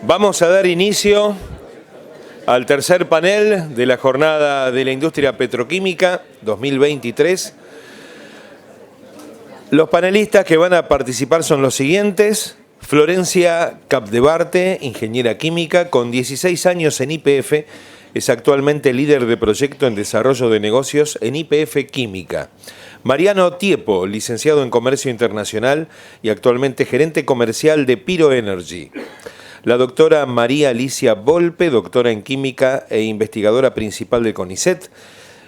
Vamos a dar inicio al tercer panel de la Jornada de la Industria Petroquímica 2023. Los panelistas que van a participar son los siguientes: Florencia Capdevarte, ingeniera química con 16 años en YPF, es actualmente líder de proyecto en desarrollo de negocios en YPF Química. Mariano Tiepo, licenciado en Comercio Internacional y actualmente gerente comercial de Piro Energy. La doctora María Alicia Volpe, doctora en Química e investigadora principal de CONICET,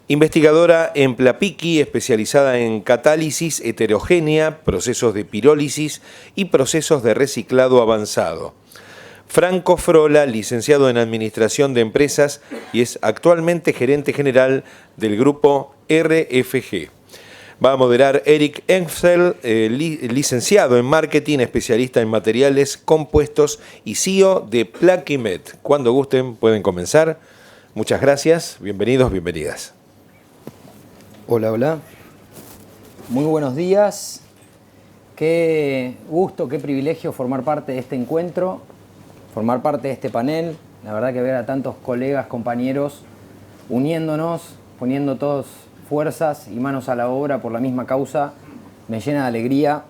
investigadora en Plapiqui, especializada en catálisis heterogénea, procesos de pirólisis y procesos de reciclado avanzado. Franco Frola, licenciado en Administración de Empresas y es actualmente gerente general del grupo RFG. Va a moderar Eric Enfel, licenciado en Marketing, especialista en materiales, compuestos y CEO de Plaquimet. Cuando gusten pueden comenzar. Muchas gracias, bienvenidos, bienvenidas. Hola, hola. Muy buenos días. Qué gusto, qué privilegio formar parte de este encuentro, formar parte de este panel. La verdad que ver a tantos colegas, compañeros, uniéndonos, poniendo todos fuerzas y manos a la obra por la misma causa, me llena de alegría.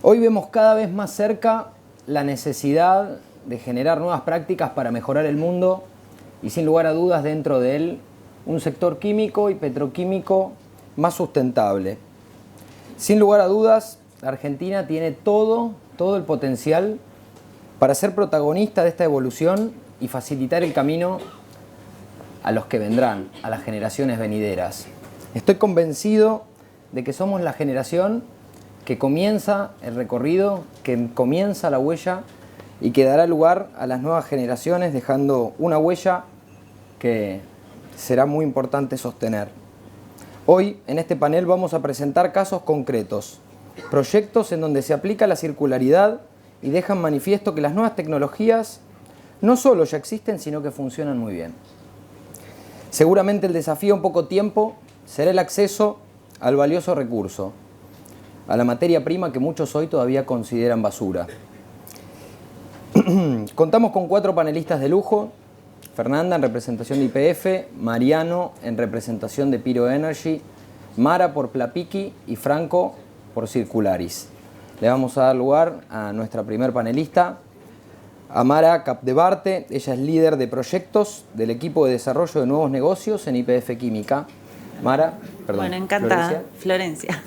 Hoy vemos cada vez más cerca la necesidad de generar nuevas prácticas para mejorar el mundo y, sin lugar a dudas, dentro de él, un sector químico y petroquímico más sustentable. Sin lugar a dudas, la Argentina tiene todo el potencial para ser protagonista de esta evolución y facilitar el camino a los que vendrán, a las generaciones venideras. Estoy convencido de que somos la generación que comienza el recorrido, que comienza la huella y que dará lugar a las nuevas generaciones, dejando una huella que será muy importante sostener. Hoy, en este panel, vamos a presentar casos concretos, proyectos en donde se aplica la circularidad y dejan manifiesto que las nuevas tecnologías no solo ya existen, sino que funcionan muy bien. Seguramente el desafío en poco tiempo será el acceso al valioso recurso, a la materia prima que muchos hoy todavía consideran basura. Contamos con 4 panelistas de lujo: Fernanda en representación de YPF, Mariano en representación de Piro Energy, Mara por Plapiqui y Franco por Circularis. Le vamos a dar lugar a nuestra primer panelista, a Mara Capdevarte. Ella es líder de proyectos del equipo de desarrollo de nuevos negocios en YPF Química. Mara, perdón. Bueno, encantada, Florencia.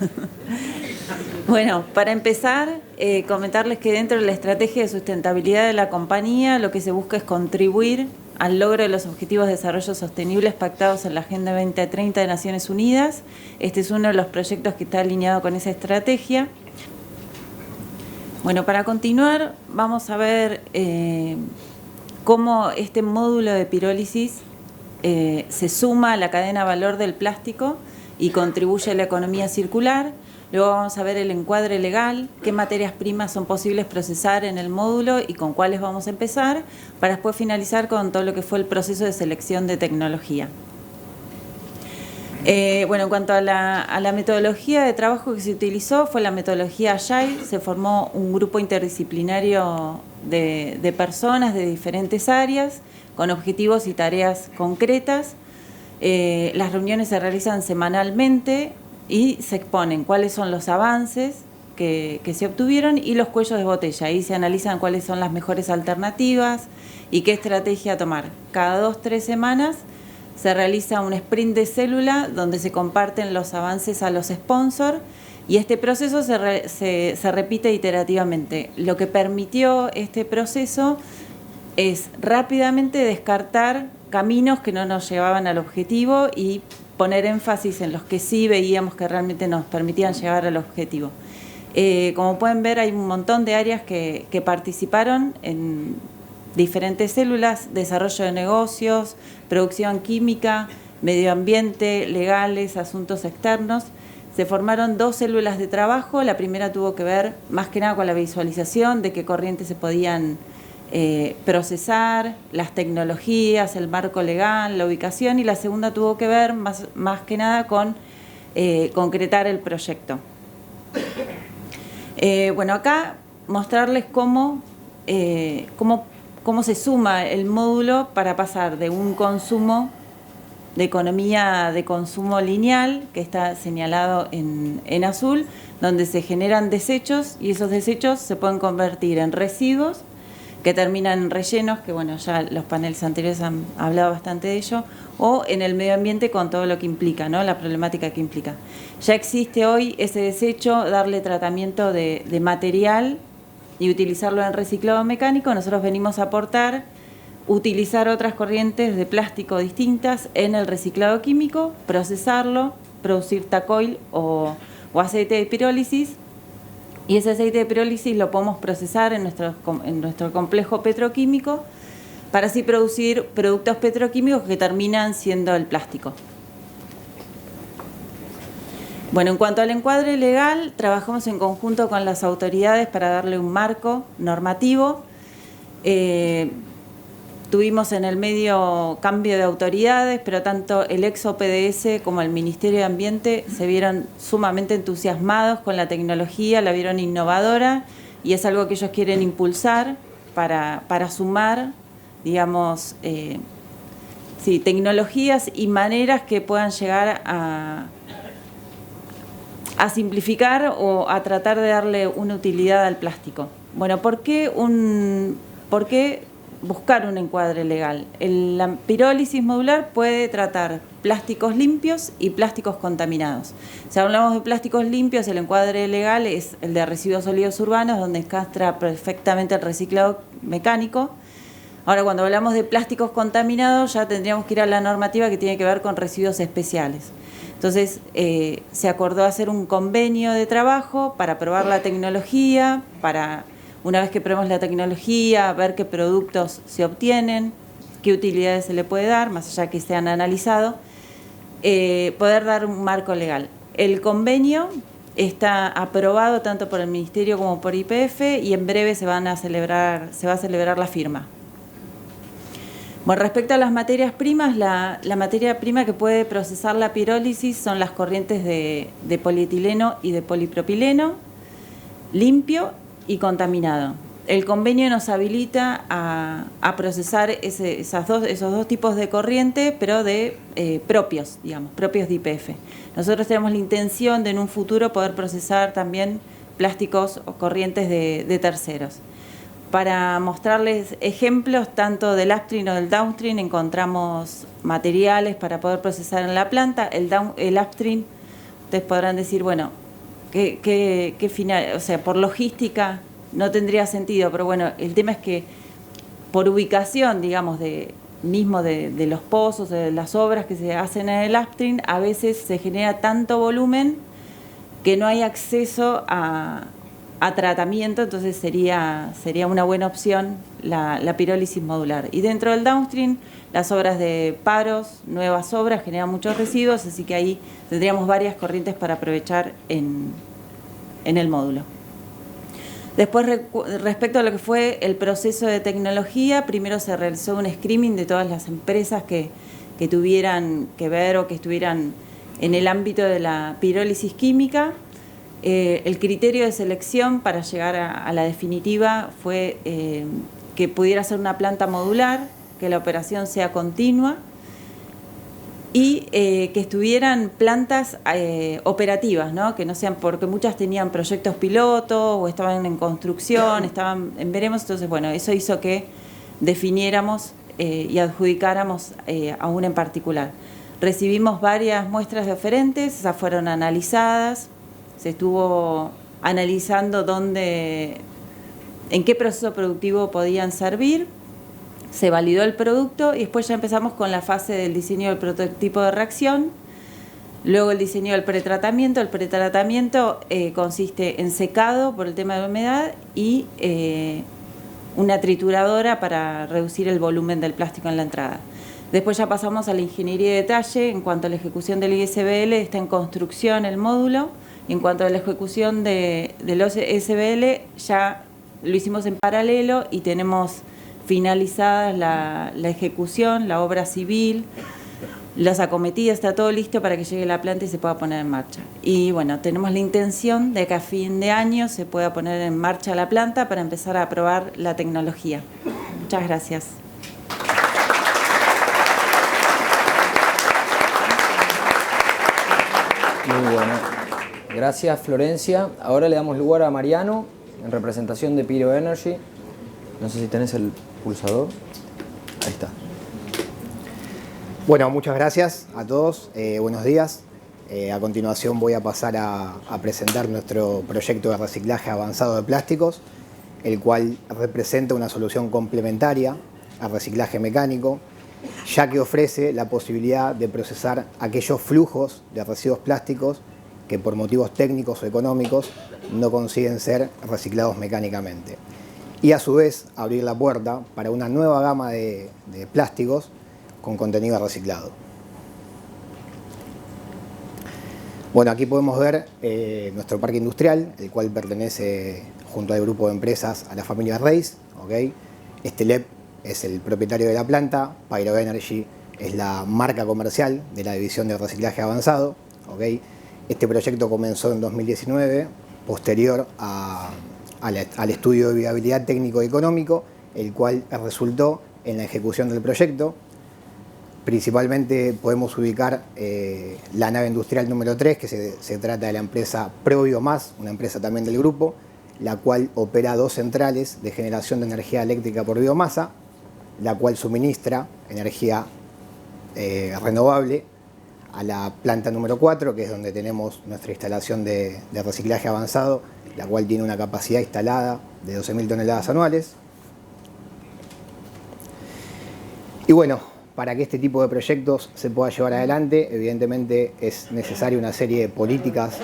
Bueno, para empezar, comentarles que dentro de la estrategia de sustentabilidad de la compañía, lo que se busca es contribuir al logro de los Objetivos de Desarrollo Sostenibles pactados en la Agenda 2030 de Naciones Unidas. Este es uno de los proyectos que está alineado con esa estrategia. Bueno, para continuar, vamos a ver cómo este módulo de pirólisis se suma a la cadena de valor del plástico y contribuye a la economía circular. Luego vamos a ver el encuadre legal, qué materias primas son posibles procesar en el módulo y con cuáles vamos a empezar, para después finalizar con todo lo que fue el proceso de selección de tecnología. Bueno, en cuanto a la metodología de trabajo que se utilizó, fue la metodología Agile. Se formó un grupo interdisciplinario de personas de diferentes áreas, con objetivos y tareas concretas. Las reuniones se realizan semanalmente y se exponen cuáles son los avances que se obtuvieron y los cuellos de botella. Ahí se analizan cuáles son las mejores alternativas y qué estrategia tomar. Cada 2-3 semanas se realiza un sprint de célula donde se comparten los avances a los sponsors y este proceso se repite iterativamente. Lo que permitió este proceso es rápidamente descartar caminos que no nos llevaban al objetivo y poner énfasis en los que sí veíamos que realmente nos permitían llegar al objetivo. Como pueden ver, hay un montón de áreas que participaron en diferentes células: desarrollo de negocios, producción química, medio ambiente, legales, asuntos externos. Se formaron 2 células de trabajo. La primera tuvo que ver más que nada con la visualización de qué corrientes se podían procesar, las tecnologías, el marco legal, la ubicación, y la segunda tuvo que ver más que nada con concretar el proyecto. Bueno, acá mostrarles cómo cómo se suma el módulo para pasar de un consumo de economía de consumo lineal, que está señalado en azul, donde se generan desechos y esos desechos se pueden convertir en residuos que terminan en rellenos, que bueno, ya los paneles anteriores han hablado bastante de ello, o en el medio ambiente con todo lo que implica, ¿no? La problemática que implica. Ya existe hoy ese desecho, darle tratamiento de material y utilizarlo en reciclado mecánico. Nosotros venimos a aportar utilizar otras corrientes de plástico distintas en el reciclado químico, procesarlo, producir tacoil o aceite de pirólisis, y ese aceite de pirólisis lo podemos procesar en nuestro complejo petroquímico para así producir productos petroquímicos que terminan siendo el plástico. Bueno, en cuanto al encuadre legal, trabajamos en conjunto con las autoridades para darle un marco normativo. Tuvimos en el medio cambio de autoridades, pero tanto el ex OPDS como el Ministerio de Ambiente se vieron sumamente entusiasmados con la tecnología, la vieron innovadora y es algo que ellos quieren impulsar para sumar, digamos, tecnologías y maneras que puedan llegar a simplificar o a tratar de darle una utilidad al plástico. Bueno, ¿por qué buscar un encuadre legal? La pirólisis modular puede tratar plásticos limpios y plásticos contaminados. Si hablamos de plásticos limpios, el encuadre legal es el de residuos sólidos urbanos, donde encastra perfectamente el reciclado mecánico. Ahora, cuando hablamos de plásticos contaminados, ya tendríamos que ir a la normativa que tiene que ver con residuos especiales. Entonces, se acordó hacer un convenio de trabajo para probar la tecnología, para, una vez que probemos la tecnología, ver qué productos se obtienen, qué utilidades se le puede dar, más allá que sean analizados, poder dar un marco legal. El convenio está aprobado tanto por el Ministerio como por YPF y en breve se va a celebrar la firma. Bueno, respecto a las materias primas, la materia prima que puede procesar la pirólisis son las corrientes de polietileno y de polipropileno, limpio y contaminado. El convenio nos habilita a procesar esos dos tipos de corriente, pero propios de YPF. Nosotros tenemos la intención de en un futuro poder procesar también plásticos o corrientes de terceros. Para mostrarles ejemplos tanto del upstream o del downstream, encontramos materiales para poder procesar en la planta. El upstream, ustedes podrán decir, bueno, ¿qué final? O sea, por logística no tendría sentido, pero bueno, el tema es que por ubicación, digamos, de los pozos, de las obras que se hacen en el upstream, a veces se genera tanto volumen que no hay acceso a tratamiento, entonces sería una buena opción la pirólisis modular. Y dentro del downstream, las obras de paros, nuevas obras, generan muchos residuos, así que ahí tendríamos varias corrientes para aprovechar en el módulo. Después, respecto a lo que fue el proceso de tecnología, primero se realizó un screening de todas las empresas que tuvieran que ver o que estuvieran en el ámbito de la pirólisis química. El criterio de selección para llegar a la definitiva fue que pudiera ser una planta modular, que la operación sea continua y que estuvieran plantas operativas, ¿no? Que no sean, porque muchas tenían proyectos piloto o estaban en construcción, estaban en veremos, entonces bueno, eso hizo que definiéramos y adjudicáramos a una en particular. Recibimos varias muestras de oferentes, esas fueron analizadas. Se estuvo analizando en qué proceso productivo podían servir, se validó el producto y después ya empezamos con la fase del diseño del prototipo de reacción, luego el diseño del pretratamiento. El pretratamiento consiste en secado por el tema de la humedad y una trituradora para reducir el volumen del plástico en la entrada. Después ya pasamos a la ingeniería de detalle. En cuanto a la ejecución del ISBL, está en construcción el módulo. Y en cuanto a la ejecución del ISBL, ya lo hicimos en paralelo y tenemos finalizada la ejecución, la obra civil, las acometidas, está todo listo para que llegue la planta y se pueda poner en marcha. Y bueno, tenemos la intención de que a fin de año se pueda poner en marcha la planta para empezar a probar la tecnología. Muchas Muchas gracias. Muy bueno. Gracias, Florencia. Ahora le damos lugar a Mariano, en representación de Piro Energy. No sé si tenés el pulsador. Ahí está. Bueno, muchas gracias a todos. Buenos días. A continuación voy a pasar a presentar nuestro proyecto de reciclaje avanzado de plásticos, el cual representa una solución complementaria al reciclaje mecánico, ya que ofrece la posibilidad de procesar aquellos flujos de residuos plásticos que por motivos técnicos o económicos no consiguen ser reciclados mecánicamente. Y a su vez abrir la puerta para una nueva gama de plásticos con contenido reciclado. Bueno, aquí podemos ver nuestro parque industrial, el cual pertenece junto al grupo de empresas a la familia Reis. ¿Okay? Estelep es el propietario de la planta, Pyro Energy es la marca comercial de la división de reciclaje avanzado. ¿Okay? Este proyecto comenzó en 2019, posterior al estudio de viabilidad técnico y económico, el cual resultó en la ejecución del proyecto. Principalmente podemos ubicar la nave industrial número 3, que se trata de la empresa ProBiomas, una empresa también del grupo, la cual opera 2 centrales de generación de energía eléctrica por biomasa, la cual suministra energía renovable a la planta número 4, que es donde tenemos nuestra instalación de reciclaje avanzado, la cual tiene una capacidad instalada de 12.000 toneladas anuales. Y bueno, para que este tipo de proyectos se pueda llevar adelante, evidentemente es necesaria una serie de políticas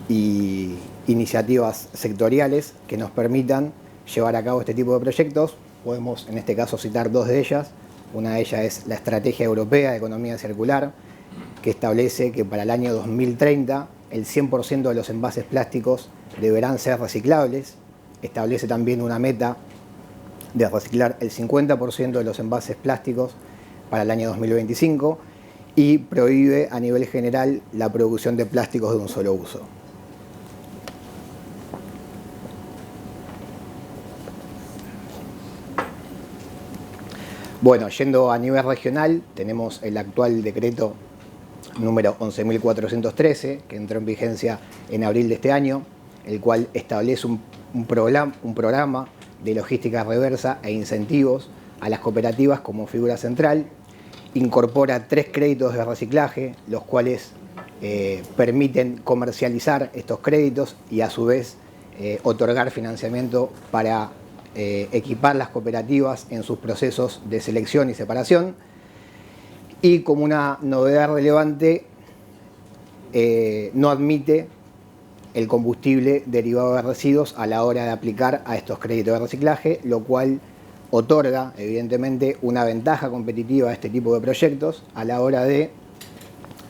y iniciativas sectoriales que nos permitan llevar a cabo este tipo de proyectos. Podemos en este caso citar 2 de ellas. Una de ellas es la Estrategia Europea de Economía Circular, que establece que para el año 2030 el 100% de los envases plásticos deberán ser reciclables. Establece también una meta de reciclar el 50% de los envases plásticos para el año 2025 y prohíbe a nivel general la producción de plásticos de un solo uso. Bueno, yendo a nivel regional, tenemos el actual decreto número 11.413, que entró en vigencia en abril de este año, el cual establece un programa de logística reversa e incentivos a las cooperativas como figura central. Incorpora 3 créditos de reciclaje, los cuales permiten comercializar estos créditos y a su vez otorgar financiamiento para equipar las cooperativas en sus procesos de selección y separación. Y como una novedad relevante, no admite el combustible derivado de residuos a la hora de aplicar a estos créditos de reciclaje, lo cual otorga evidentemente una ventaja competitiva a este tipo de proyectos a la hora de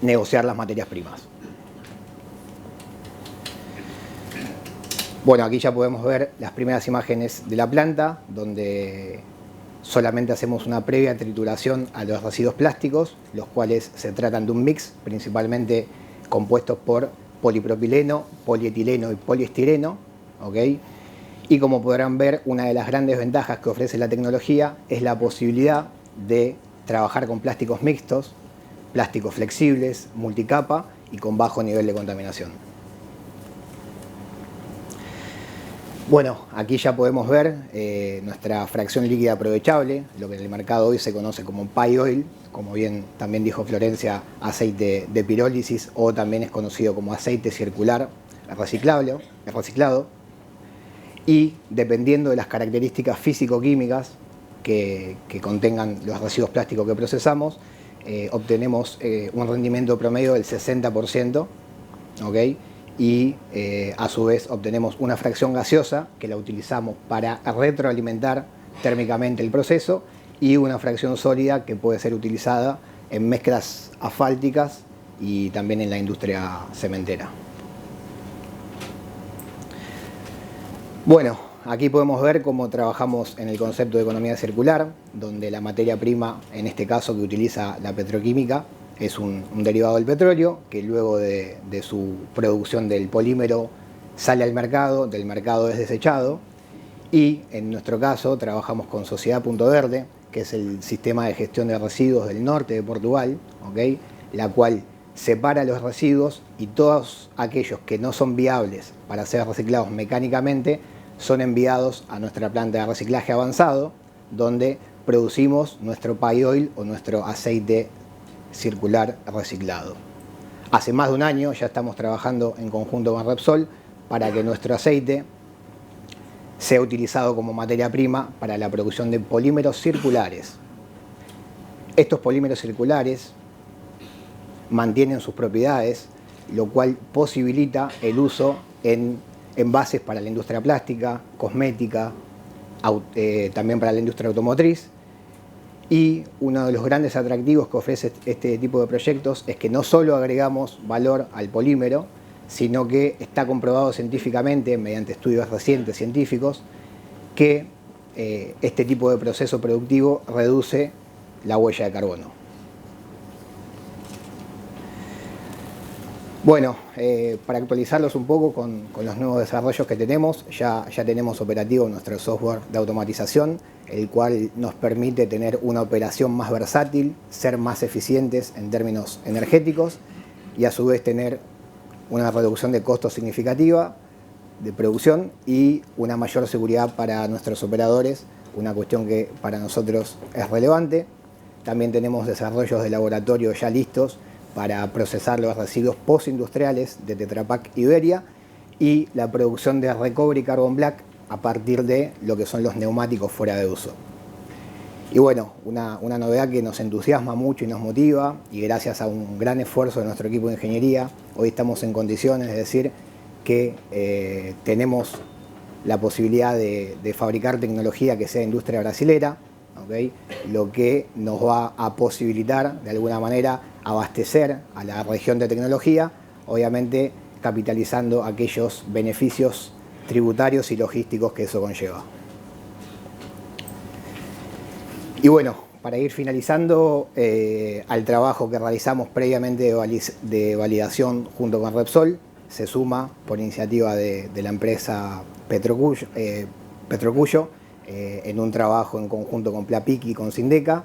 negociar las materias primas. Bueno, aquí ya podemos ver las primeras imágenes de la planta, donde solamente hacemos una previa trituración a los residuos plásticos, los cuales se tratan de un mix principalmente compuestos por polipropileno, polietileno y poliestireno. ¿Okay? Y como podrán ver, una de las grandes ventajas que ofrece la tecnología es la posibilidad de trabajar con plásticos mixtos, plásticos flexibles, multicapa y con bajo nivel de contaminación. Bueno, aquí ya podemos ver nuestra fracción líquida aprovechable, lo que en el mercado hoy se conoce como Pyoil, como bien también dijo Florencia, aceite de pirólisis, o también es conocido como aceite circular reciclado. Y dependiendo de las características físico-químicas que contengan los residuos plásticos que procesamos, obtenemos un rendimiento promedio del 60%, ¿okay? Y a su vez obtenemos una fracción gaseosa que la utilizamos para retroalimentar térmicamente el proceso y una fracción sólida que puede ser utilizada en mezclas asfálticas y también en la industria cementera. Bueno, aquí podemos ver cómo trabajamos en el concepto de economía circular, donde la materia prima, en este caso que utiliza la petroquímica, es un derivado del petróleo, que luego de su producción del polímero sale al mercado, del mercado es desechado, Y en nuestro caso trabajamos con Sociedad Punto Verde, que es el sistema de gestión de residuos del norte de Portugal, ¿okay? La cual separa los residuos y todos aquellos que no son viables para ser reciclados mecánicamente son enviados a nuestra planta de reciclaje avanzado, donde producimos nuestro pay oil o nuestro aceite circular reciclado. Hace más de un año ya estamos trabajando en conjunto con Repsol para que nuestro aceite sea utilizado como materia prima para la producción de polímeros circulares. Estos polímeros circulares mantienen sus propiedades, lo cual posibilita el uso en envases para la industria plástica, cosmética, también para la industria automotriz. Y uno de los grandes atractivos que ofrece este tipo de proyectos es que no solo agregamos valor al polímero, sino que está comprobado científicamente, mediante estudios recientes científicos, que este tipo de proceso productivo reduce la huella de carbono. Bueno, para actualizarlos un poco con los nuevos desarrollos que tenemos, ya tenemos operativo nuestro software de automatización, el cual nos permite tener una operación más versátil, ser más eficientes en términos energéticos y a su vez tener una reducción de costos significativa de producción y una mayor seguridad para nuestros operadores, una cuestión que para nosotros es relevante. También tenemos desarrollos de laboratorio ya listos para procesar los residuos postindustriales de Tetra Pak Iberia y la producción de recovery carbon black a partir de lo que son los neumáticos fuera de uso. Y bueno, una novedad que nos entusiasma mucho y nos motiva, y gracias a un gran esfuerzo de nuestro equipo de ingeniería, hoy estamos en condiciones de decir que tenemos la posibilidad de fabricar tecnología que sea industria brasilera, ¿okay? Lo que nos va a posibilitar de alguna manera abastecer a la región de tecnología, obviamente capitalizando aquellos beneficios tributarios y logísticos que eso conlleva. Y bueno, para ir finalizando, al trabajo que realizamos previamente de validación junto con Repsol, se suma por iniciativa de la empresa Petrocuyo, en un trabajo en conjunto con Plapiqui y con Sindeca,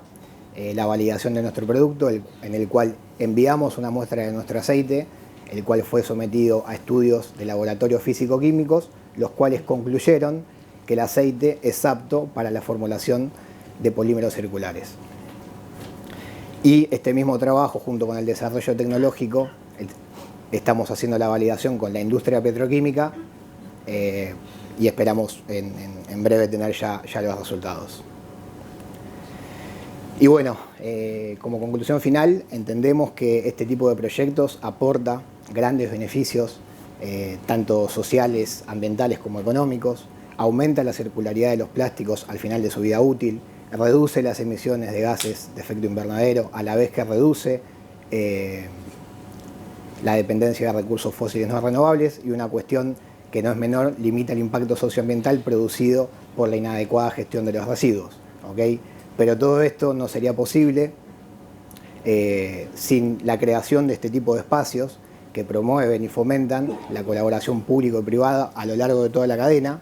la validación de nuestro producto, en el cual enviamos una muestra de nuestro aceite, el cual fue sometido a estudios de laboratorios físico-químicos, los cuales concluyeron que el aceite es apto para la formulación de polímeros circulares. Y este mismo trabajo, junto con el desarrollo tecnológico, estamos haciendo la validación con la industria petroquímica y esperamos en breve tener ya los resultados. Y bueno, como conclusión final, entendemos que este tipo de proyectos aporta grandes beneficios, tanto sociales, ambientales como económicos, aumenta la circularidad de los plásticos al final de su vida útil, reduce las emisiones de gases de efecto invernadero, a la vez que reduce la dependencia de recursos fósiles no renovables, y una cuestión que no es menor, limita el impacto socioambiental producido por la inadecuada gestión de los residuos, ¿okay? Pero todo esto no sería posible sin la creación de este tipo de espacios que promueven y fomentan la colaboración público y privada a lo largo de toda la cadena.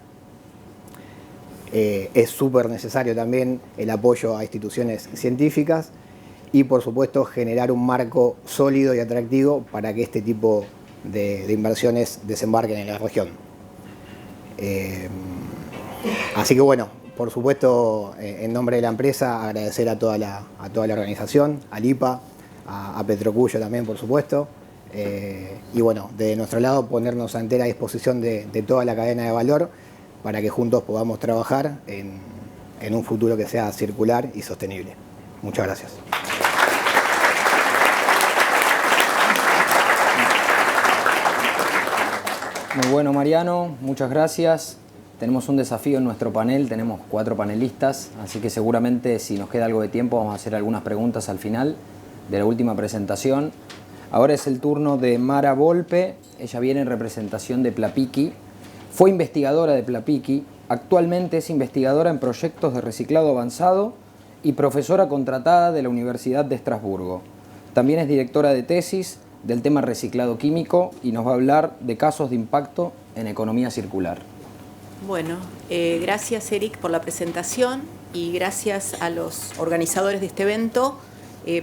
Es súper necesario también el apoyo a instituciones científicas y, por supuesto, generar un marco sólido y atractivo para que este tipo de inversiones desembarquen en la región. Así que bueno, por supuesto, en nombre de la empresa, agradecer a toda la organización, al IPA, a Petrocuyo también, por supuesto. Y bueno, de nuestro lado, ponernos a entera disposición de toda la cadena de valor para que juntos podamos trabajar en un futuro que sea circular y sostenible. Muchas gracias. Muy bueno, Mariano, muchas gracias. Tenemos un desafío en nuestro panel, tenemos 4 panelistas, así que seguramente si nos queda algo de tiempo vamos a hacer algunas preguntas al final de la última presentación. Ahora es el turno de Mara Volpe, ella viene en representación de Plapiqui, fue investigadora de Plapiqui, actualmente es investigadora en proyectos de reciclado avanzado y profesora contratada de la Universidad de Estrasburgo. También es directora de tesis del tema reciclado químico y nos va a hablar de casos de impacto en economía circular. Bueno, gracias Eric por la presentación y gracias a los organizadores de este evento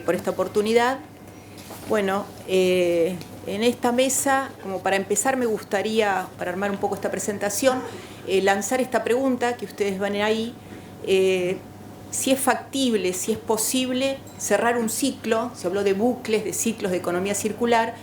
por esta oportunidad. Bueno, en esta mesa, como para empezar, me gustaría, para armar un poco esta presentación, lanzar esta pregunta que ustedes van ahí, si es factible, si es posible cerrar un ciclo, se habló de bucles, de ciclos de economía circular,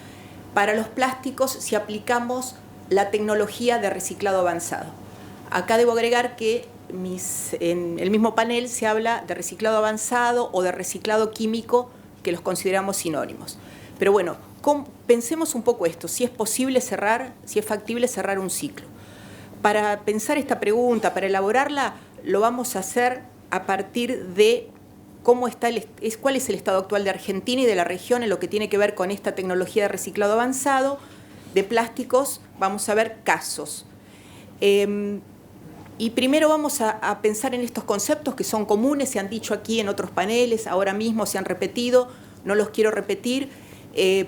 para los plásticos si aplicamos la tecnología de reciclado avanzado. Acá debo agregar que en el mismo panel se habla de reciclado avanzado o de reciclado químico, que los consideramos sinónimos. Pero bueno, pensemos un poco esto, si es posible cerrar, si es factible cerrar un ciclo. Para pensar esta pregunta, para elaborarla, lo vamos a hacer a partir de cuál es el estado actual de Argentina y de la región en lo que tiene que ver con esta tecnología de reciclado avanzado de plásticos. Vamos a ver casos. Y primero vamos a pensar en estos conceptos que son comunes, se han dicho aquí en otros paneles, ahora mismo se han repetido, no los quiero repetir,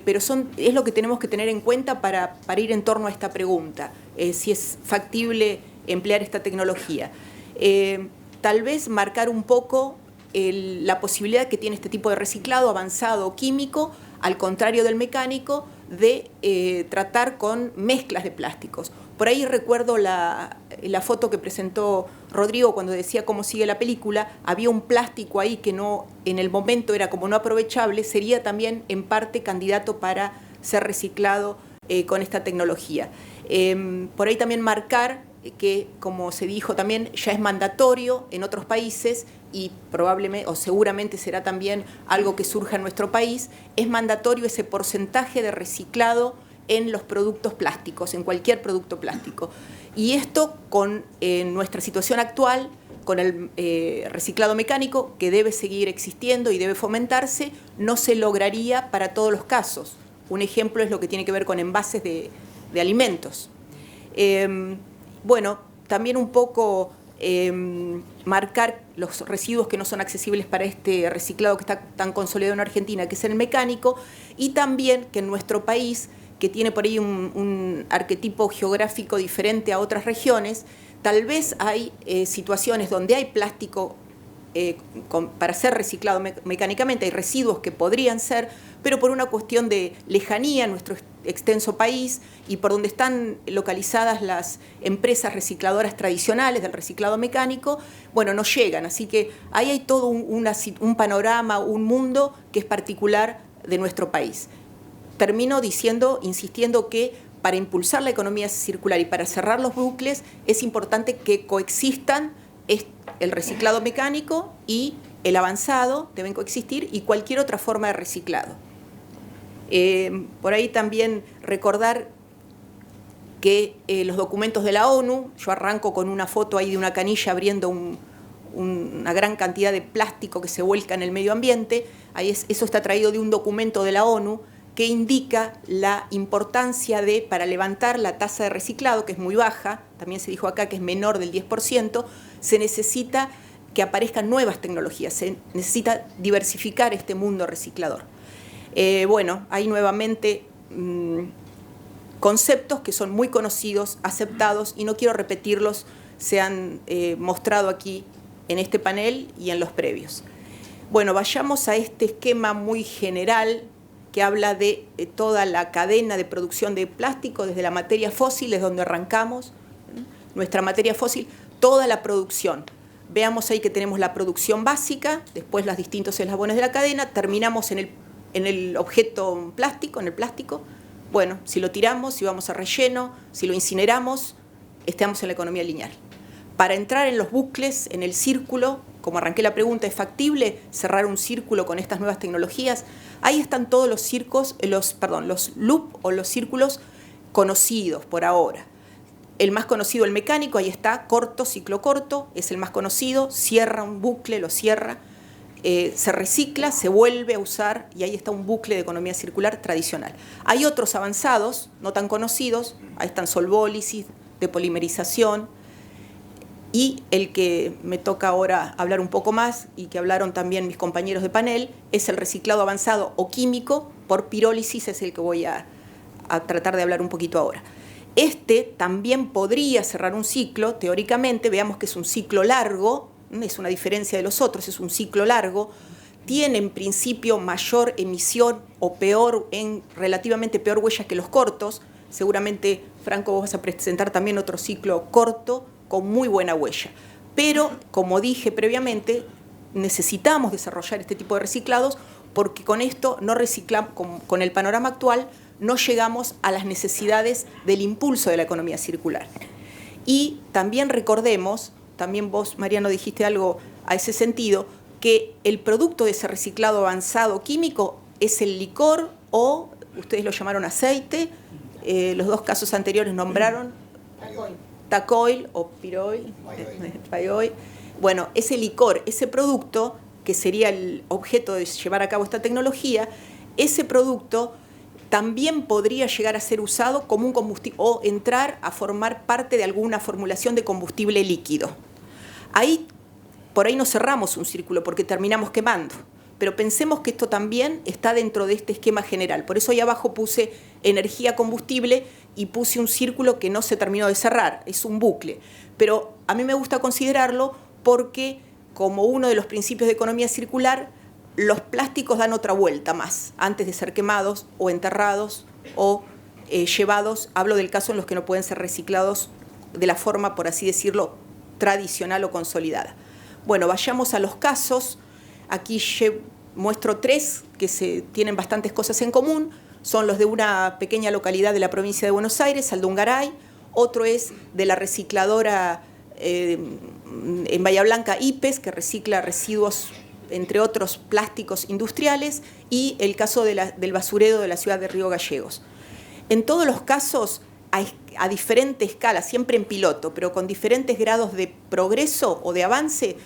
pero es lo que tenemos que tener en cuenta para ir en torno a esta pregunta, si es factible emplear esta tecnología. Tal vez marcar un poco la posibilidad que tiene este tipo de reciclado avanzado o químico, al contrario del mecánico, de tratar con mezclas de plásticos. Por ahí recuerdo la foto que presentó Rodrigo cuando decía cómo sigue la película, había un plástico ahí que no, en el momento era como no aprovechable, sería también en parte candidato para ser reciclado con esta tecnología. Por ahí también marcar que, como se dijo también, ya es mandatorio en otros países y probablemente o seguramente será también algo que surja en nuestro país, es mandatorio ese porcentaje de reciclado en los productos plásticos, en cualquier producto plástico. Y esto con nuestra situación actual, con el reciclado mecánico, que debe seguir existiendo y debe fomentarse, no se lograría para todos los casos. Un ejemplo es lo que tiene que ver con envases de alimentos. Bueno, también un poco marcar los residuos que no son accesibles para este reciclado que está tan consolidado en Argentina, que es el mecánico, y también que en nuestro país, que tiene por ahí un arquetipo geográfico diferente a otras regiones, tal vez hay situaciones donde hay plástico para ser reciclado mecánicamente, hay residuos que podrían ser, pero por una cuestión de lejanía en nuestro extenso país y por donde están localizadas las empresas recicladoras tradicionales del reciclado mecánico, bueno, no llegan. Así que ahí hay todo un panorama, un mundo que es particular de nuestro país. Termino insistiendo que para impulsar la economía circular y para cerrar los bucles es importante que coexistan el reciclado mecánico y el avanzado, deben coexistir, y cualquier otra forma de reciclado. Por ahí también recordar que los documentos de la ONU, yo arranco con una foto ahí de una canilla abriendo una gran cantidad de plástico que se vuelca en el medio ambiente, eso está traído de un documento de la ONU que indica la importancia para levantar la tasa de reciclado, que es muy baja, también se dijo acá que es menor del 10%, se necesita que aparezcan nuevas tecnologías, se necesita diversificar este mundo reciclador. Bueno, hay nuevamente conceptos que son muy conocidos, aceptados, y no quiero repetirlos, se han mostrado aquí en este panel y en los previos. Bueno, vayamos a este esquema muy general que habla de toda la cadena de producción de plástico, desde la materia fósil, es donde arrancamos, nuestra materia fósil, toda la producción. Veamos ahí que tenemos la producción básica, después los distintos eslabones de la cadena, terminamos en el objeto plástico, en el plástico. Bueno, si lo tiramos, si vamos a relleno, si lo incineramos, estamos en la economía lineal. Para entrar en los bucles, en el círculo, como arranqué la pregunta, ¿es factible cerrar un círculo con estas nuevas tecnologías? Ahí están todos los loop o los círculos conocidos por ahora. El más conocido, el mecánico, ahí está, corto, ciclo corto, es el más conocido, cierra un bucle, lo cierra, se recicla, se vuelve a usar y ahí está un bucle de economía circular tradicional. Hay otros avanzados, no tan conocidos, ahí están solvólisis, depolimerización, y el que me toca ahora hablar un poco más y que hablaron también mis compañeros de panel es el reciclado avanzado o químico por pirólisis, es el que voy a tratar de hablar un poquito ahora. Este también podría cerrar un ciclo, teóricamente, veamos que es un ciclo largo, es una diferencia de los otros, es un ciclo largo, tiene en principio mayor emisión o peor, relativamente peor huella que los cortos. Seguramente, Franco, vos vas a presentar también otro ciclo corto con muy buena huella. Pero, como dije previamente, necesitamos desarrollar este tipo de reciclados porque con esto no reciclamos, con el panorama actual, no llegamos a las necesidades del impulso de la economía circular. Y también recordemos, también vos, Mariano, dijiste algo a ese sentido, que el producto de ese reciclado avanzado químico es el licor o, ustedes lo llamaron aceite, los dos casos anteriores nombraron tacoil o piroil, payoil. Bueno, ese licor, ese producto, que sería el objeto de llevar a cabo esta tecnología, ese producto también podría llegar a ser usado como un combustible o entrar a formar parte de alguna formulación de combustible líquido. Por ahí no cerramos un círculo porque terminamos quemando, pero pensemos que esto también está dentro de este esquema general. Por eso ahí abajo puse energía combustible y puse un círculo que no se terminó de cerrar, es un bucle. Pero a mí me gusta considerarlo porque, como uno de los principios de economía circular, los plásticos dan otra vuelta más, antes de ser quemados o enterrados o llevados. Hablo del caso en los que no pueden ser reciclados de la forma, por así decirlo, tradicional o consolidada. Bueno, vayamos a los casos. Aquí muestro 3 que tienen bastantes cosas en común. Son los de una pequeña localidad de la provincia de Buenos Aires, Saldungaray. Otro es de la recicladora en Bahía Blanca, IPES, que recicla residuos, entre otros plásticos industriales, y el caso del basurero de la ciudad de Río Gallegos. En todos los casos, a diferente escala, siempre en piloto, pero con diferentes grados de progreso o de avance,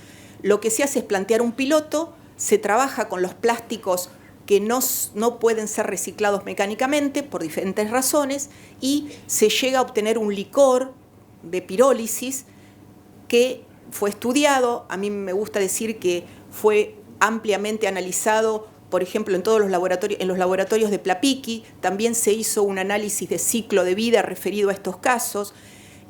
lo que se hace es plantear un piloto, se trabaja con los plásticos que no pueden ser reciclados mecánicamente por diferentes razones y se llega a obtener un licor de pirólisis que fue estudiado. A mí me gusta decir que fue ampliamente analizado, por ejemplo, en los laboratorios de Plapiqui. También se hizo un análisis de ciclo de vida referido a estos casos.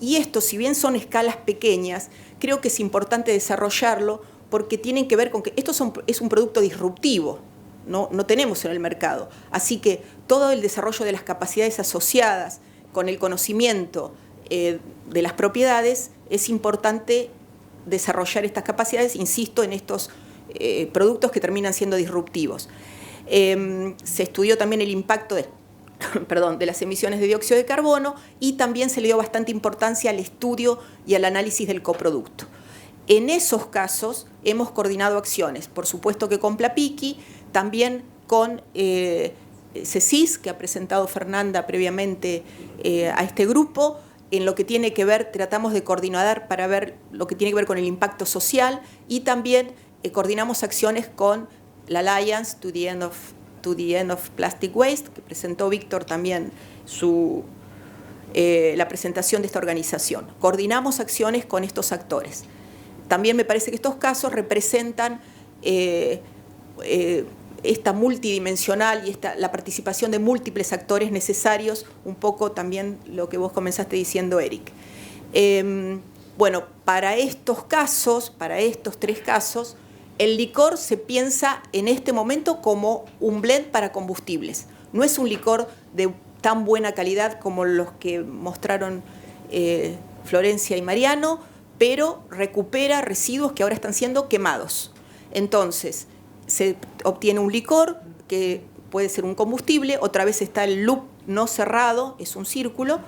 Y esto, si bien son escalas pequeñas, creo que es importante desarrollarlo porque tienen que ver con que esto es un producto disruptivo, no tenemos en el mercado. Así que todo el desarrollo de las capacidades asociadas con el conocimiento de las propiedades, es importante desarrollar estas capacidades, insisto, en estos productos que terminan siendo disruptivos. Se estudió también el impacto de las emisiones de dióxido de carbono y también se le dio bastante importancia al estudio y al análisis del coproducto. En esos casos hemos coordinado acciones, por supuesto que con Plapiqui, también con CECIS, que ha presentado Fernanda previamente a este grupo. En lo que tiene que ver, tratamos de coordinar para ver lo que tiene que ver con el impacto social y también coordinamos acciones con la Alliance to the End of Plastic Waste, que presentó Víctor también la presentación de esta organización. Coordinamos acciones con estos actores. También me parece que estos casos representan esta multidimensional y la participación de múltiples actores necesarios, un poco también lo que vos comenzaste diciendo, Eric. Bueno, para estos casos, para estos 3 casos, el licor se piensa en este momento como un blend para combustibles. No es un licor de tan buena calidad como los que mostraron Florencia y Mariano, pero recupera residuos que ahora están siendo quemados. Entonces, se obtiene un licor que puede ser un combustible, otra vez está el loop no cerrado, es un círculo,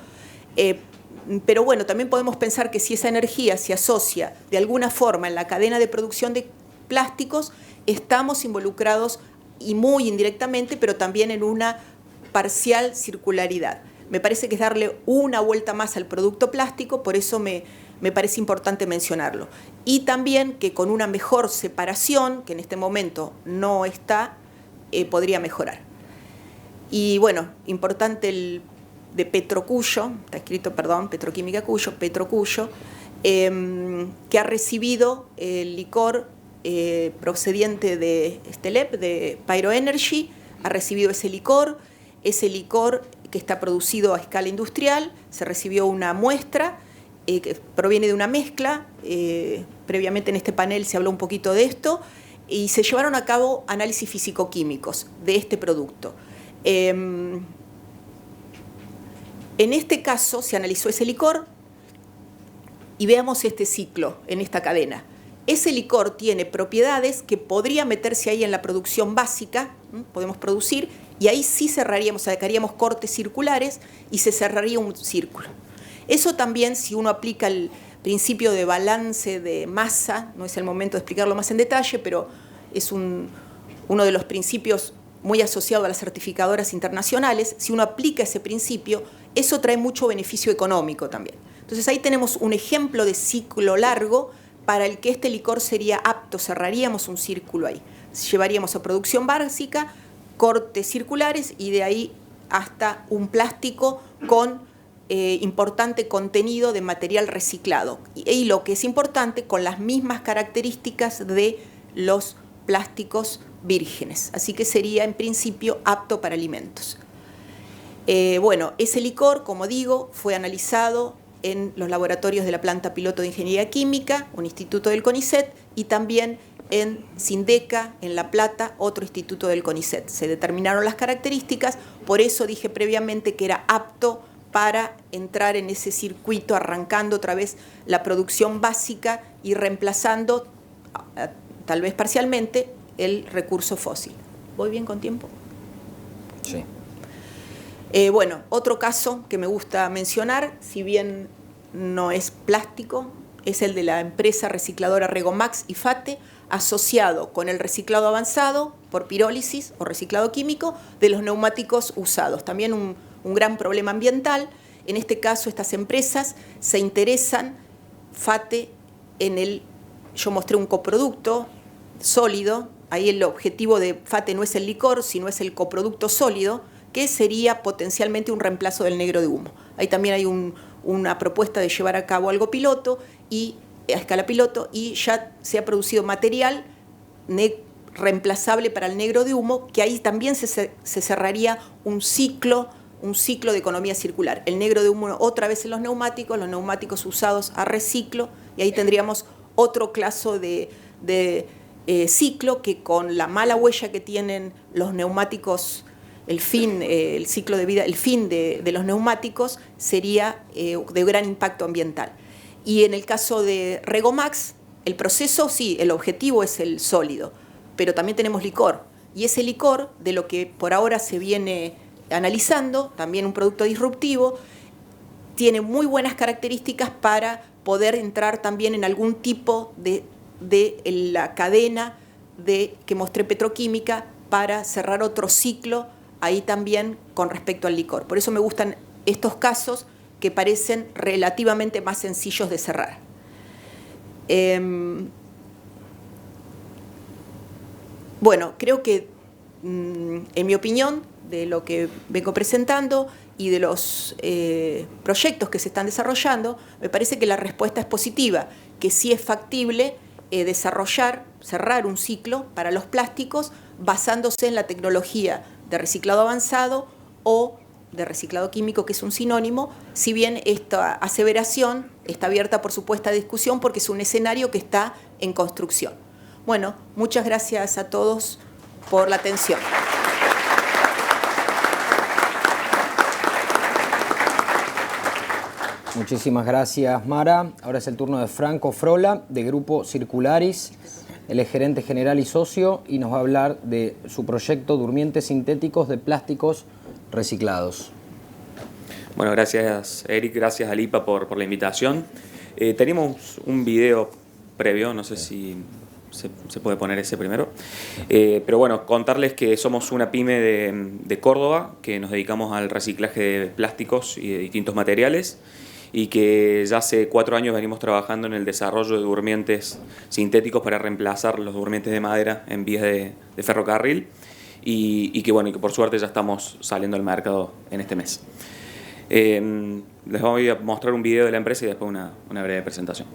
pero bueno, también podemos pensar que si esa energía se asocia de alguna forma en la cadena de producción de plásticos, estamos involucrados y muy indirectamente, pero también en una parcial circularidad. Me parece que es darle una vuelta más al producto plástico, por eso me parece importante mencionarlo. Y también que con una mejor separación, que en este momento no está, podría mejorar. Y bueno, importante el de Petrocuyo, está escrito, perdón, Petroquímica Cuyo, Petrocuyo, que ha recibido el licor procediente de Estelep, de Pyro Energy, ha recibido ese licor que está producido a escala industrial, se recibió una muestra que proviene de una mezcla, previamente en este panel se habló un poquito de esto, y se llevaron a cabo análisis físico-químicos de este producto. En este caso se analizó ese licor y veamos este ciclo en esta cadena. Ese licor tiene propiedades que podría meterse ahí en la producción básica, podemos producir, y ahí sí cerraríamos, sacaríamos cortes circulares y se cerraría un círculo. Eso también, si uno aplica el principio de balance de masa, no es el momento de explicarlo más en detalle, pero es uno de los principios muy asociado a las certificadoras internacionales. Si uno aplica ese principio, eso trae mucho beneficio económico también. Entonces ahí tenemos un ejemplo de ciclo largo para el que este licor sería apto, cerraríamos un círculo ahí. Llevaríamos a producción básica, cortes circulares y de ahí hasta un plástico con importante contenido de material reciclado. Y lo que es importante, con las mismas características de los plásticos vírgenes. Así que sería en principio apto para alimentos. Bueno, ese licor, como digo, fue analizado en los laboratorios de la planta piloto de Ingeniería Química, un instituto del CONICET, y también en Sindeca, en La Plata, otro instituto del CONICET. Se determinaron las características, por eso dije previamente que era apto para entrar en ese circuito, arrancando otra vez la producción básica y reemplazando, tal vez parcialmente, el recurso fósil. ¿Voy bien con tiempo? Sí. Bueno, otro caso que me gusta mencionar, si bien no es plástico, es el de la empresa recicladora Regomax y FATE, asociado con el reciclado avanzado por pirólisis o reciclado químico de los neumáticos usados. También un gran problema ambiental. En este caso, estas empresas se interesan, FATE, yo mostré un coproducto sólido, ahí el objetivo de FATE no es el licor, sino es el coproducto sólido, que sería potencialmente un reemplazo del negro de humo. Ahí también hay una propuesta de llevar a cabo algo piloto y a escala piloto, y ya se ha producido material reemplazable para el negro de humo, que ahí también se cerraría un ciclo de economía circular. El negro de humo otra vez en los neumáticos usados a reciclo, y ahí tendríamos otro caso de ciclo que, con la mala huella que tienen los neumáticos, el ciclo de vida, el fin de los neumáticos sería de gran impacto ambiental. Y en el caso de Regomax, el proceso, sí, el objetivo es el sólido, pero también tenemos licor. Y ese licor, de lo que por ahora se viene analizando, también un producto disruptivo, tiene muy buenas características para poder entrar también en algún tipo de la cadena que mostré petroquímica, para cerrar otro ciclo ahí también con respecto al licor. Por eso me gustan estos casos que parecen relativamente más sencillos de cerrar. Bueno, creo que, en mi opinión, de lo que vengo presentando y de los proyectos que se están desarrollando, me parece que la respuesta es positiva, que sí es factible cerrar un ciclo para los plásticos basándose en la tecnología de reciclado avanzado o de reciclado químico, que es un sinónimo, si bien esta aseveración está abierta por supuesta discusión porque es un escenario que está en construcción. Bueno, muchas gracias a todos por la atención. Muchísimas gracias, Mara. Ahora es el turno de Franco Frola, de Grupo Circularis. Él es gerente general y socio y nos va a hablar de su proyecto Durmientes Sintéticos de Plásticos Reciclados. Bueno, gracias Eric, gracias a Lipa por la invitación. Teníamos un video previo, no sé si se puede poner ese primero. Pero bueno, contarles que somos una pyme de Córdoba, que nos dedicamos al reciclaje de plásticos y de distintos materiales, y que ya hace 4 años venimos trabajando en el desarrollo de durmientes sintéticos para reemplazar los durmientes de madera en vías de ferrocarril, y que bueno, y que por suerte ya estamos saliendo al mercado en este mes. Les voy a mostrar un video de la empresa y después una breve presentación.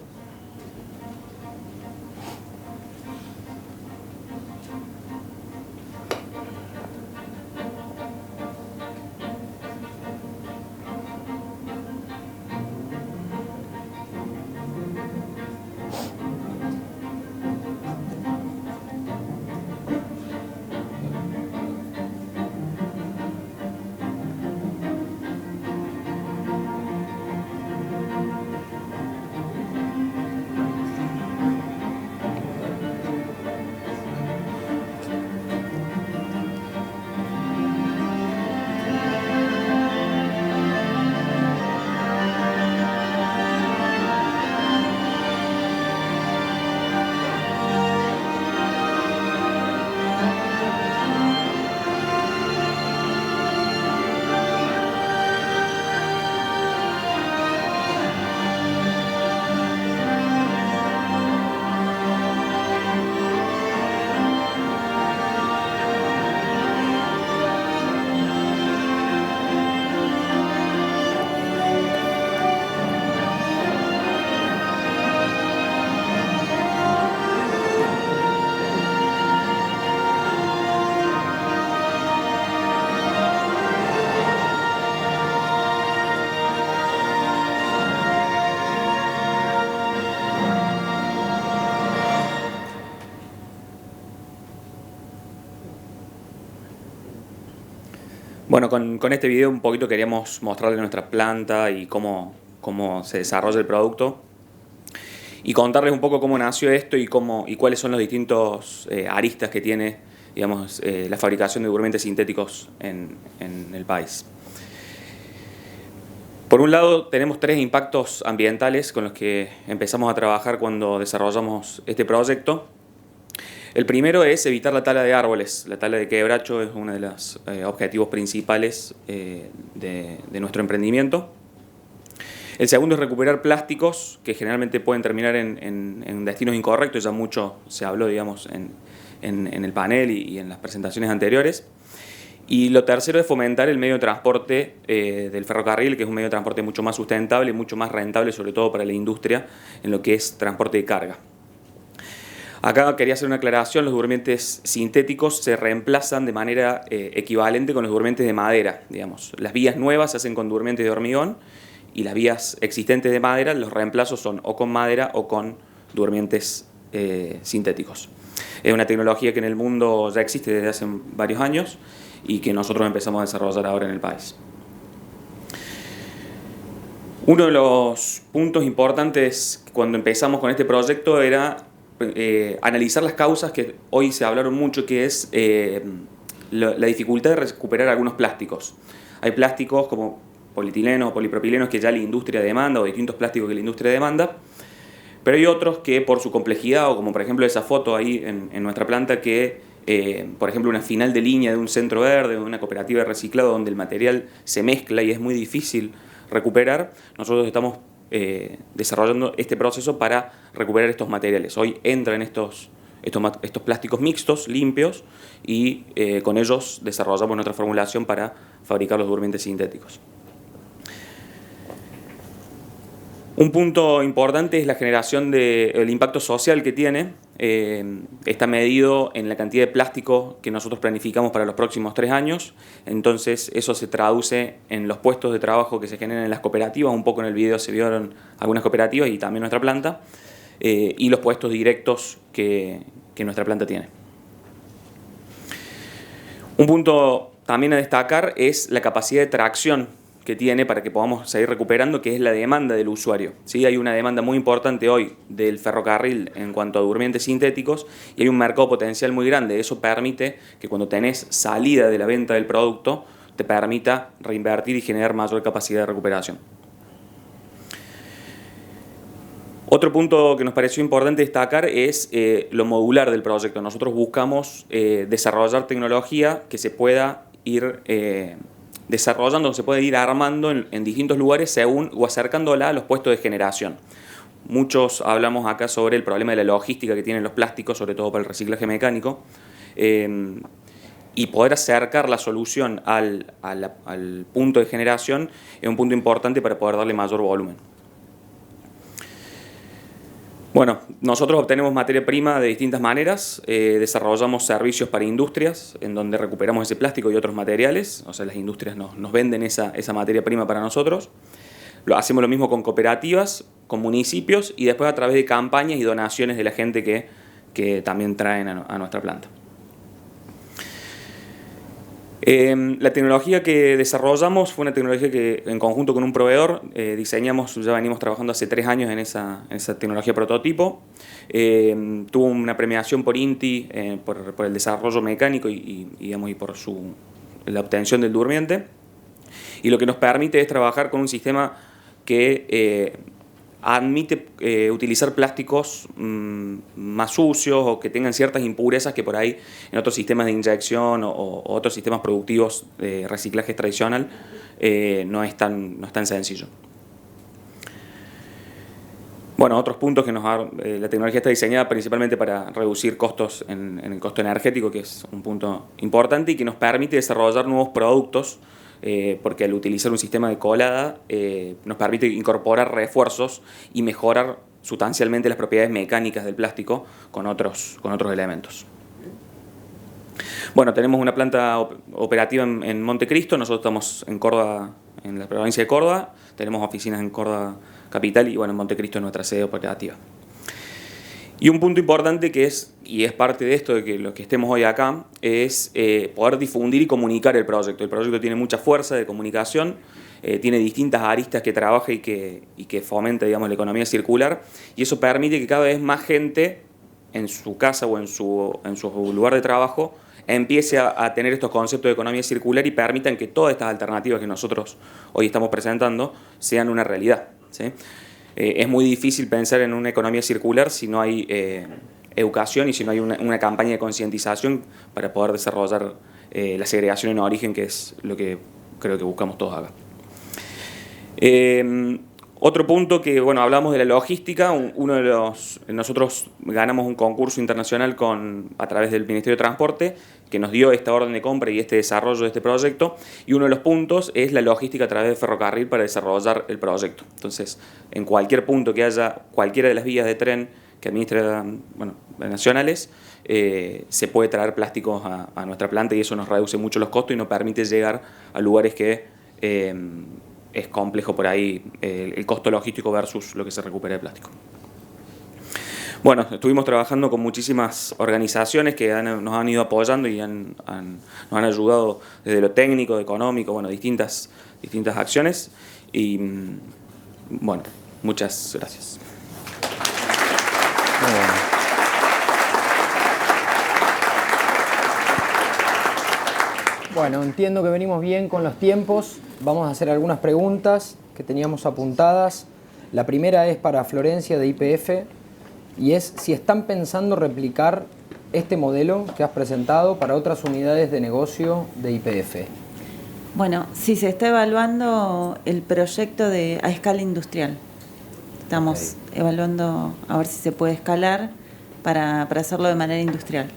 Bueno, con este video un poquito queríamos mostrarles nuestra planta y cómo se desarrolla el producto y contarles un poco cómo nació esto y cuáles son los distintos aristas que tiene, digamos, la fabricación de durmientes sintéticos en el país. Por un lado, tenemos 3 impactos ambientales con los que empezamos a trabajar cuando desarrollamos este proyecto. El primero es evitar la tala de árboles. La tala de quebracho es uno de los objetivos principales de nuestro emprendimiento. El segundo es recuperar plásticos que generalmente pueden terminar en destinos incorrectos. Ya mucho se habló, digamos, en el panel y en las presentaciones anteriores. Y lo tercero es fomentar el medio de transporte del ferrocarril, que es un medio de transporte mucho más sustentable y mucho más rentable, sobre todo para la industria, en lo que es transporte de carga. Acá quería hacer una aclaración: los durmientes sintéticos se reemplazan de manera equivalente con los durmientes de madera. Digamos, las vías nuevas se hacen con durmientes de hormigón y las vías existentes de madera, los reemplazos son o con madera o con durmientes sintéticos. Es una tecnología que en el mundo ya existe desde hace varios años y que nosotros empezamos a desarrollar ahora en el país. Uno de los puntos importantes cuando empezamos con este proyecto era analizar las causas que hoy se hablaron mucho, que es la dificultad de recuperar algunos plásticos. Hay plásticos como polietileno o polipropilenos que ya la industria demanda, o distintos plásticos que la industria demanda, pero hay otros que por su complejidad, o como por ejemplo esa foto ahí en nuestra planta, que por ejemplo una final de línea de un centro verde, de una cooperativa de reciclado donde el material se mezcla y es muy difícil recuperar, nosotros estamos desarrollando este proceso para recuperar estos materiales. Hoy entran estos plásticos mixtos, limpios, y con ellos desarrollamos nuestra formulación para fabricar los durmientes sintéticos. Un punto importante es la generación del impacto social que tiene. Está medido en la cantidad de plástico que nosotros planificamos para los próximos 3 años. Entonces eso se traduce en los puestos de trabajo que se generan en las cooperativas. Un poco en el video se vieron algunas cooperativas y también nuestra planta. Y los puestos directos que nuestra planta tiene. Un punto también a destacar es la capacidad de tracción que tiene para que podamos seguir recuperando, que es la demanda del usuario. ¿Sí? Hay una demanda muy importante hoy del ferrocarril en cuanto a durmientes sintéticos y hay un mercado potencial muy grande. Eso permite que cuando tenés salida de la venta del producto te permita reinvertir y generar mayor capacidad de recuperación. Otro punto que nos pareció importante destacar es lo modular del proyecto. Nosotros buscamos desarrollar tecnología que se pueda ir desarrollando, se puede ir armando en distintos lugares según o acercándola a los puestos de generación. Muchos hablamos acá sobre el problema de la logística que tienen los plásticos, sobre todo para el reciclaje mecánico, y poder acercar la solución al punto de generación es un punto importante para poder darle mayor volumen. Bueno, nosotros obtenemos materia prima de distintas maneras, desarrollamos servicios para industrias en donde recuperamos ese plástico y otros materiales, o sea, las industrias nos venden esa materia prima para nosotros. Hacemos lo mismo con cooperativas, con municipios y después a través de campañas y donaciones de la gente que también traen a nuestra planta. La tecnología que desarrollamos fue una tecnología que en conjunto con un proveedor diseñamos, ya venimos trabajando hace 3 años en esa tecnología prototipo. Tuvo una premiación por INTI por el desarrollo mecánico y por la obtención del durmiente. Y lo que nos permite es trabajar con un sistema que admite utilizar plásticos más sucios o que tengan ciertas impurezas que por ahí en otros sistemas de inyección o otros sistemas productivos de reciclaje tradicional no es tan sencillo. Bueno, otros puntos que la tecnología está diseñada principalmente para reducir costos en el costo energético, que es un punto importante y que nos permite desarrollar nuevos productos. Porque al utilizar un sistema de colada nos permite incorporar refuerzos y mejorar sustancialmente las propiedades mecánicas del plástico con otros elementos. Bueno, tenemos una planta operativa en Montecristo, nosotros estamos en Córdoba, en la provincia de Córdoba, tenemos oficinas en Córdoba capital y bueno, en Montecristo es nuestra sede operativa. Y un punto importante que es, y es parte de esto de que lo que estemos hoy acá, es poder difundir y comunicar el proyecto. El proyecto tiene mucha fuerza de comunicación, tiene distintas aristas que trabaja y que fomenta, digamos, la economía circular, y eso permite que cada vez más gente en su casa o en su lugar de trabajo empiece a tener estos conceptos de economía circular y permitan que todas estas alternativas que nosotros hoy estamos presentando sean una realidad, ¿sí? Es muy difícil pensar en una economía circular si no hay educación y si no hay una campaña de concientización para poder desarrollar la segregación en origen, que es lo que creo que buscamos todos acá. Otro punto que, bueno, hablamos de la logística. Nosotros ganamos un concurso internacional a través del Ministerio de Transporte que nos dio esta orden de compra y este desarrollo de este proyecto, y uno de los puntos es la logística a través de ferrocarril para desarrollar el proyecto. Entonces, en cualquier punto que haya cualquiera de las vías de tren que administran, bueno, nacionales, se puede traer plásticos a nuestra planta, y eso nos reduce mucho los costos y nos permite llegar a lugares que es complejo por ahí el costo logístico versus lo que se recupera de plástico. Bueno, estuvimos trabajando con muchísimas organizaciones que nos han ido apoyando y nos han ayudado desde lo técnico, económico, bueno, distintas acciones. Y bueno, muchas gracias. Muy bueno. Bueno, entiendo que venimos bien con los tiempos. Vamos a hacer algunas preguntas que teníamos apuntadas. La primera es para Florencia de YPF, y es si están pensando replicar este modelo que has presentado para otras unidades de negocio de YPF. Bueno, sí, se está evaluando el proyecto a escala industrial. Estamos evaluando a ver si se puede escalar para hacerlo de manera industrial.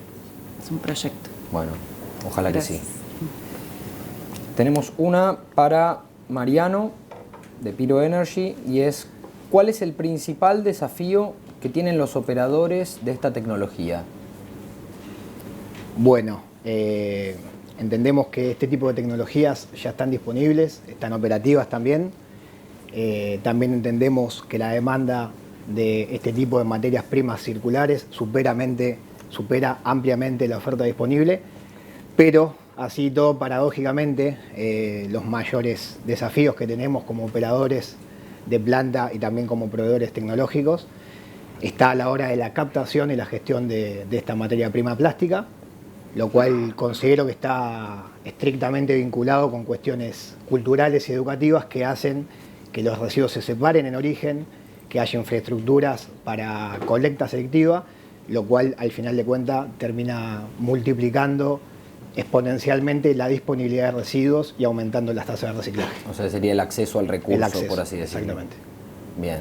Es un proyecto. Bueno, ojalá Gracias. que sí. Tenemos una para Mariano de Piro Energy, y es: ¿cuál es el principal desafío que tienen los operadores de esta tecnología? Bueno, entendemos que este tipo de tecnologías ya están disponibles, están operativas también. También entendemos que la demanda de este tipo de materias primas circulares supera ampliamente la oferta disponible, pero así todo, paradójicamente, los mayores desafíos que tenemos como operadores de planta y también como proveedores tecnológicos está a la hora de la captación y la gestión de esta materia prima plástica, lo cual considero que está estrictamente vinculado con cuestiones culturales y educativas que hacen que los residuos se separen en origen, que haya infraestructuras para colecta selectiva, lo cual al final de cuentas termina multiplicando exponencialmente la disponibilidad de residuos y aumentando las tasas de reciclaje. O sea, sería el acceso al recurso, El acceso, por así decirlo. exactamente. Bien.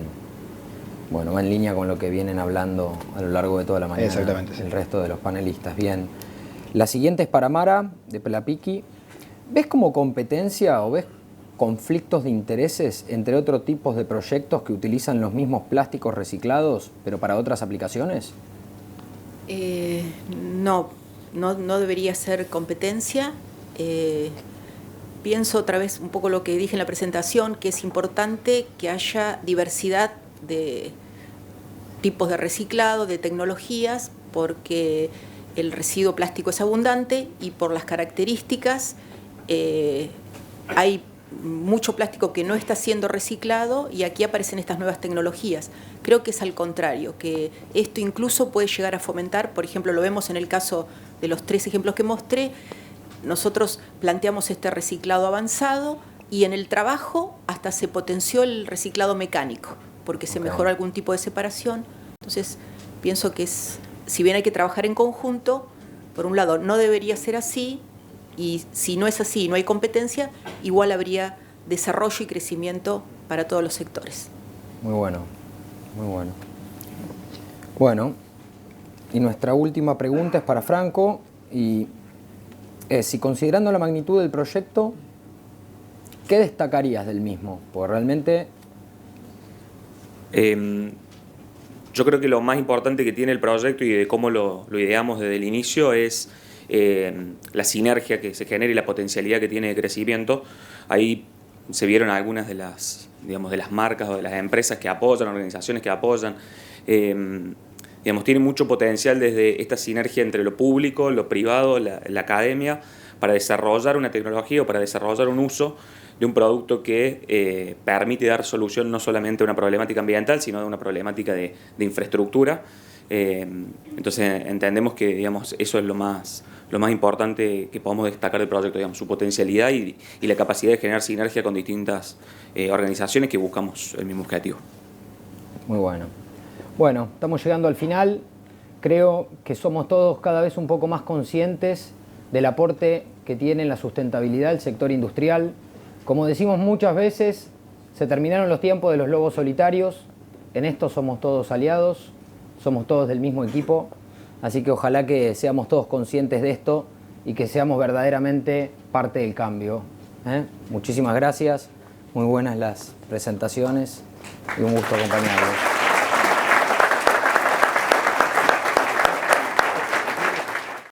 Bueno, va en línea con lo que vienen hablando a lo largo de toda la mañana. Exactamente, sí. El resto de los panelistas. Bien. La siguiente es para Mara, de Pelapiki. ¿Ves como competencia o ves conflictos de intereses entre otros tipos de proyectos que utilizan los mismos plásticos reciclados, pero para otras aplicaciones? No debería ser competencia. Pienso otra vez un poco lo que dije en la presentación, que es importante que haya diversidad de tipos de reciclado, de tecnologías, porque el residuo plástico es abundante y por las características hay mucho plástico que no está siendo reciclado, y aquí aparecen estas nuevas tecnologías. Creo que es al contrario, que esto incluso puede llegar a fomentar, por ejemplo, lo vemos en el caso de los 3 ejemplos que mostré. Nosotros planteamos este reciclado avanzado y en el trabajo hasta se potenció el reciclado mecánico, porque se mejoró algún tipo de separación. Entonces, pienso que si bien hay que trabajar en conjunto, por un lado no debería ser así, y si no es así y no hay competencia, igual habría desarrollo y crecimiento para todos los sectores. Muy bueno, muy bueno. Bueno, y nuestra última pregunta es para Franco, y es: si considerando la magnitud del proyecto, ¿qué destacarías del mismo? Porque realmente... Yo creo que lo más importante que tiene el proyecto y de cómo lo ideamos desde el inicio es la sinergia que se genera y la potencialidad que tiene de crecimiento. Ahí se vieron algunas de las marcas o de las empresas que apoyan, organizaciones que apoyan. digamos, tiene mucho potencial desde esta sinergia entre lo público, lo privado, la academia, para desarrollar una tecnología o para desarrollar un uso de un producto que permite dar solución no solamente a una problemática ambiental, sino a una problemática de infraestructura. Entonces entendemos que, digamos, eso es lo más importante que podemos destacar del proyecto, digamos, su potencialidad y la capacidad de generar sinergia con distintas organizaciones que buscamos el mismo objetivo. Muy bueno. Bueno, estamos llegando al final. Creo que somos todos cada vez un poco más conscientes del aporte que tiene en la sustentabilidad el sector industrial. Como decimos muchas veces, se terminaron los tiempos de los lobos solitarios. En esto somos todos aliados, somos todos del mismo equipo. Así que ojalá que seamos todos conscientes de esto y que seamos verdaderamente parte del cambio. Muchísimas gracias, muy buenas las presentaciones y un gusto acompañarlos.